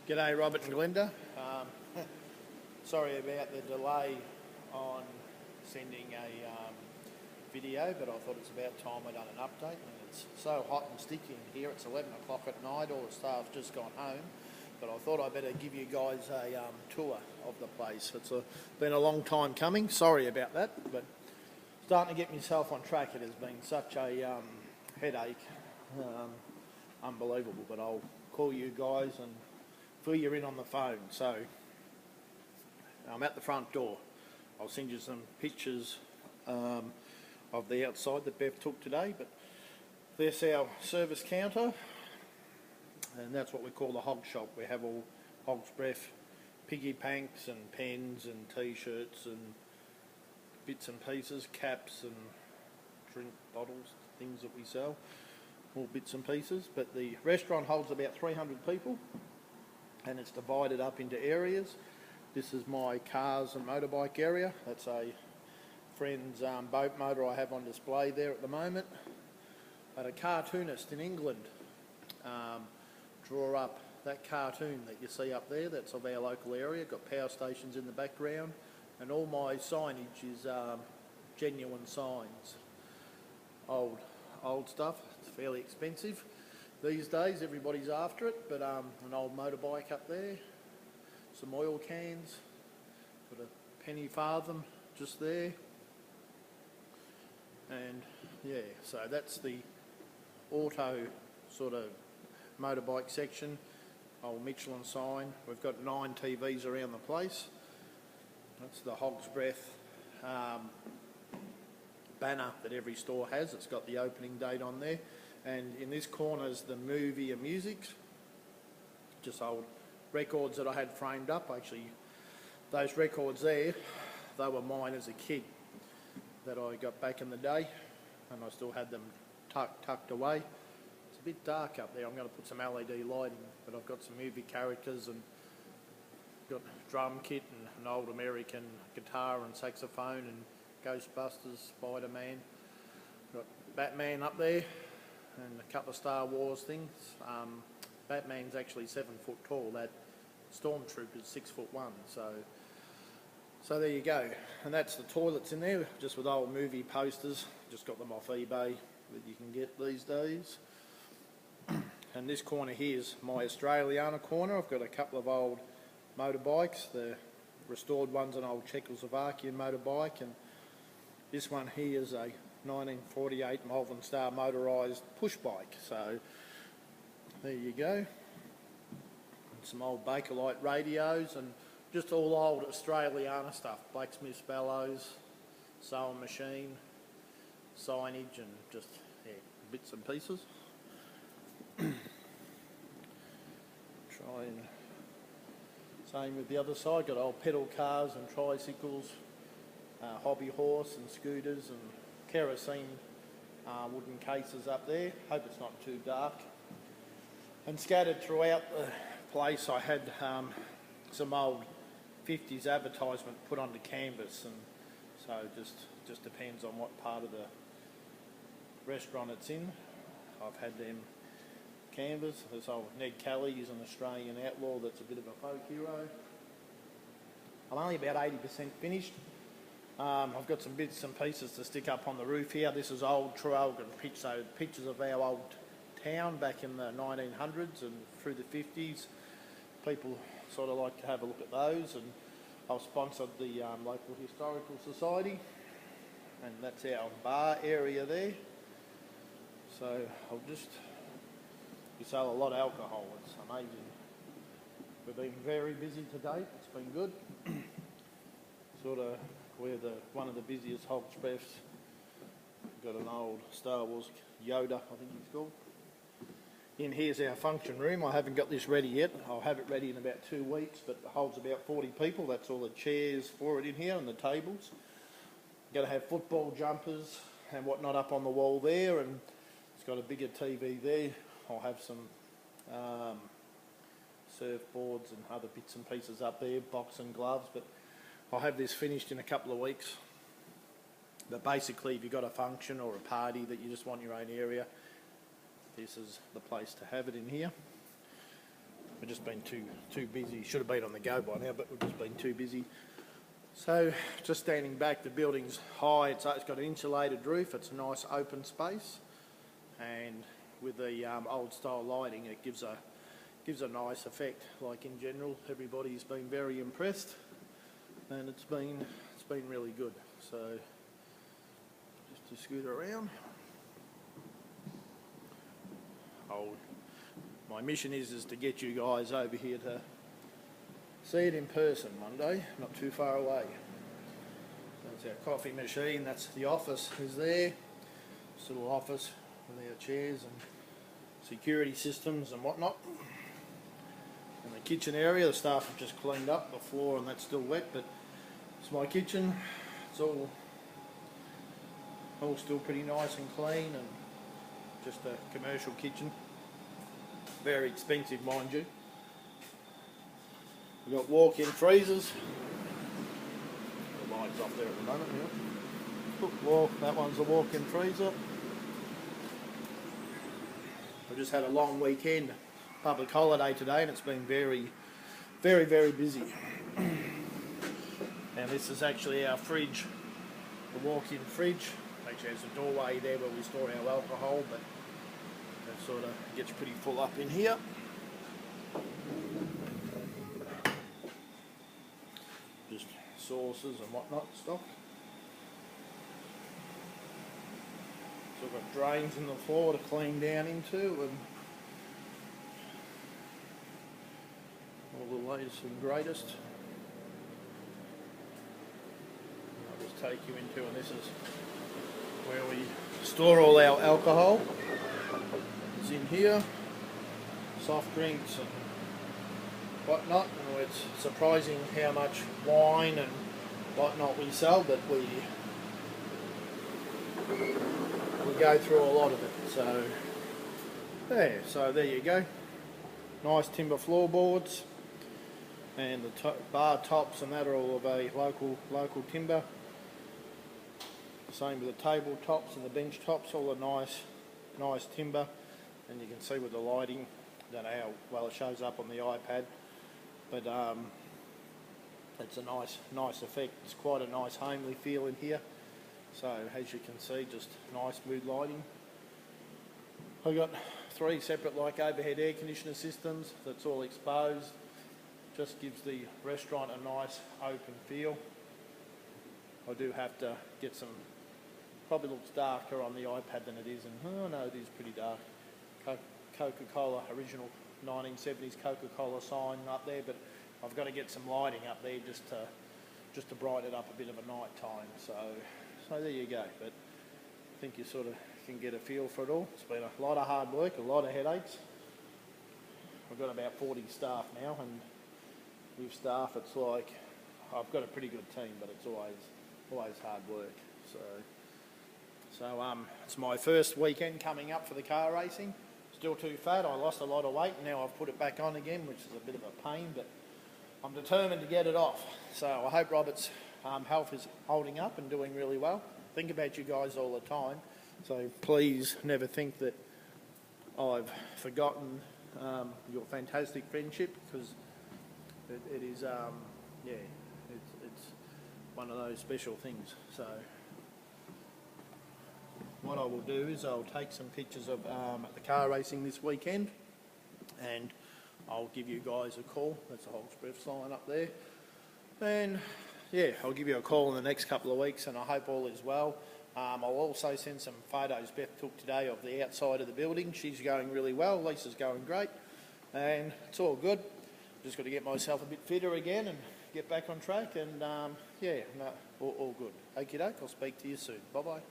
G'day Robert and Glenda. Sorry about the delay on sending a video, but I thought it's about time I'd done an update. And it's so hot and sticky in here, it's 11 o'clock at night, all the staff's just gone home, but I thought I'd better give you guys a tour of the place. It's been a long time coming, sorry about that, but starting to get myself on track. It has been such a headache, unbelievable, but I'll call you guys and fill you in on the phone. So I'm at the front door. I'll send you some pictures of the outside that Bev took today, but there's our service counter, and that's what we call the hog shop. We have all hog's breath piggy panks and pens and t-shirts and bits and pieces, caps and drink bottles, things that we sell, all bits and pieces. But the restaurant holds about 300 people, and it's divided up into areas. This is my cars and motorbike area. That's a friend's boat motor I have on display there at the moment. But a cartoonist in England draw up that cartoon that you see up there. That's of our local area. Got power stations in the background, and all my signage is genuine signs. Old stuff. It's fairly expensive these days, everybody's after it, but an old motorbike up there, some oil cans, got a penny farthing just there, and yeah, so that's the auto sort of motorbike section. Old Michelin sign. We've got 9 TVs around the place. That's the Hog's Breath banner that every store has. It's got the opening date on there. And in this corner is the movie and music, just old records that I had framed up. Actually, those records there, they were mine as a kid that I got back in the day, and I still had them tucked away. It's a bit dark up there. I'm going to put some LED lighting, but I've got some movie characters and got a drum kit and an old American guitar and saxophone and Ghostbusters, Spider-Man. Got Batman up there, and a couple of Star Wars things. Batman's actually 7 foot tall. That Stormtrooper's 6'1". So there you go. And that's the toilets in there, just with old movie posters. Just got them off eBay that you can get these days. And this corner here is my Australiana corner. I've got a couple of old motorbikes. The restored one's an old Czechoslovakian motorbike, and this one here is a 1948 Malvern Star motorised push bike. So there you go. And some old Bakelite radios and just all old Australiana stuff. Blacksmith's bellows, sewing machine, signage, and just bits and pieces. Try and same with the other side. Got old pedal cars and tricycles, hobby horse and scooters and kerosene wooden cases up there. Hope it's not too dark. And scattered throughout the place I had some old 50s advertisement put onto canvas, and so just depends on what part of the restaurant it's in. I've had them canvas. This old Ned Kelly is an Australian outlaw that's a bit of a folk hero. I'm only about 80% finished. I've got some bits and pieces to stick up on the roof here. This is old Traralgon pictures of our old town back in the 1900s and through the 50s. People sort of like to have a look at those, and I've sponsored the local historical society, and that's our bar area there. So we sell a lot of alcohol. It's amazing. We've been very busy to date. It's been good. We're one of the busiest Hog's Breaths. We've got an old Star Wars Yoda, I think he's called. In here's our function room. I haven't got this ready yet. I'll have it ready in about 2 weeks, but it holds about 40 people. That's all the chairs for it in here and the tables. Got to have football jumpers and whatnot up on the wall there, and it's got a bigger TV there. I'll have some surfboards and other bits and pieces up there, boxing gloves, but I'll have this finished in a couple of weeks. But basically, if you've got a function or a party that you just want your own area, this is the place to have it in here. We've just been too busy. Should have been on the go by now, but we've just been too busy. So just standing back, the building's high. It's got an insulated roof. It's a nice open space, and with the old style lighting, it gives a nice effect. Like in general, everybody's been very impressed, and it's been really good. So just to scoot around. My mission is to get you guys over here to see it in person one day, not too far away. That's our coffee machine. That's the office is there. This little office with our chairs and security systems and whatnot. And the kitchen area, the staff have just cleaned up the floor and that's still wet, but it's my kitchen. It's all still pretty nice and clean, and just a commercial kitchen. Very expensive, mind you. We've got walk-in freezers. The light's off there at the moment. Yeah. That one's a walk-in freezer. We just had a long weekend, public holiday today, and it's been very, very busy. Now this is actually our fridge, the walk-in fridge. Actually has a doorway there where we store our alcohol, but that sort of gets pretty full up in here. Just sauces and whatnot stock. So we've got drains in the floor to clean down into, and all the latest and greatest. I'll just take you into, and this is where we store all our alcohol. It's in here, soft drinks and whatnot. And it's surprising how much wine and whatnot we sell, but we go through a lot of it. So there you go. Nice timber floorboards, and the bar tops and that are all of a local timber. Same with the table tops and the bench tops, all a nice timber. And you can see with the lighting, I don't know how well it shows up on the iPad, but it's a nice effect. It's quite a nice homely feel in here. So as you can see, just nice smooth lighting. I've got 3 separate overhead air conditioner systems. That's all exposed. Just gives the restaurant a nice open feel. I do have to get some, probably looks darker on the iPad than it is, and oh no, it is pretty dark. Coca-Cola, original 1970s Coca-Cola sign up there, but I've got to get some lighting up there just to brighten it up a bit of a night time. So there you go. But I think you sort of can get a feel for it all. It's been a lot of hard work, a lot of headaches. I've got about 40 staff now, and with staff, it's like I've got a pretty good team, but it's always hard work. So it's my first weekend coming up for the car racing. Still too fat. I lost a lot of weight, and now I've put it back on again, which is a bit of a pain, but I'm determined to get it off. So I hope Robert's health is holding up and doing really well. Think about you guys all the time, so please never think that I've forgotten your fantastic friendship, because it is, it's one of those special things. So what I will do is I'll take some pictures of the car racing this weekend, and I'll give you guys a call. That's a Hogsbreath sign up there. And yeah, I'll give you a call in the next couple of weeks, and I hope all is well. I'll also send some photos Beth took today of the outside of the building. She's going really well. Lisa's going great, and it's all good. Just got to get myself a bit fitter again and get back on track, and all good. Okie doke, I'll speak to you soon. Bye bye.